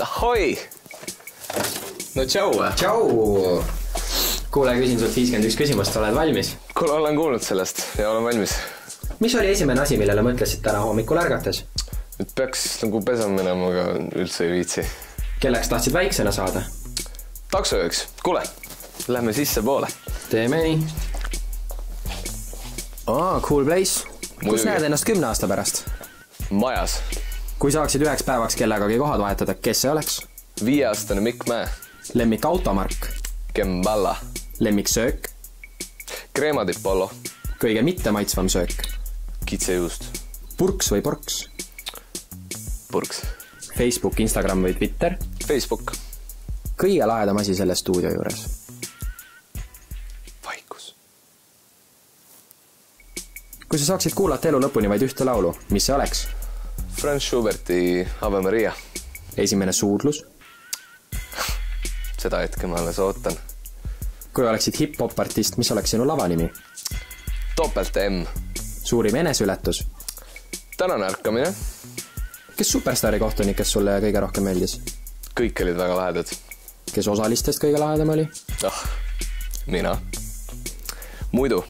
Ahoi! No tšau! Tšau! Kuule, küsin sult 51 küsimust, oled valmis? Kuule, olen kuulnud sellest ja olen valmis. Mis oli esimene asi, millele mõtlesid täna hommikul ärgates? Nüüd peaks nagu pesama minema, aga üldse ei viitsi. Kelleks tahtsid väiksena saada? Taksojööks. Kuule, lähme sisse poole. Teeme nii. Cool place. Kus näed ennast 10 aasta pärast? Majas. Kui saaksid 1 päevaks kellegagi kohad vahetada, kes see oleks? 5-aastane Mikk Mäe. Lemmik automark? Kemballa. Lemmik söök? Kreemadipollo. Kõige mitte maitsvam söök? Kitsejuust. Purks või porks? Purks. Facebook, Instagram või Twitter? Facebook. Kõige lahedam asi selle stuudio juures? Vaikus. Kui sa saaksid kuulata elu lõpuni vaid ühte laulu, mis see oleks? Franz Schuberti Ave Maria. Esimene suudlus? Seda hetke ma alles ootan. Kui oleksid hip-hop-artist, mis oleks sinu lavanimi? Topelt M. Suurim enesületus? Tänane ärkamine. Kes superstaari kohtunikest sulle kõige rohkem meeldis? Kõik olid väga lahedad. Kes osalistest kõige lahedam oli? Mina. Muidu.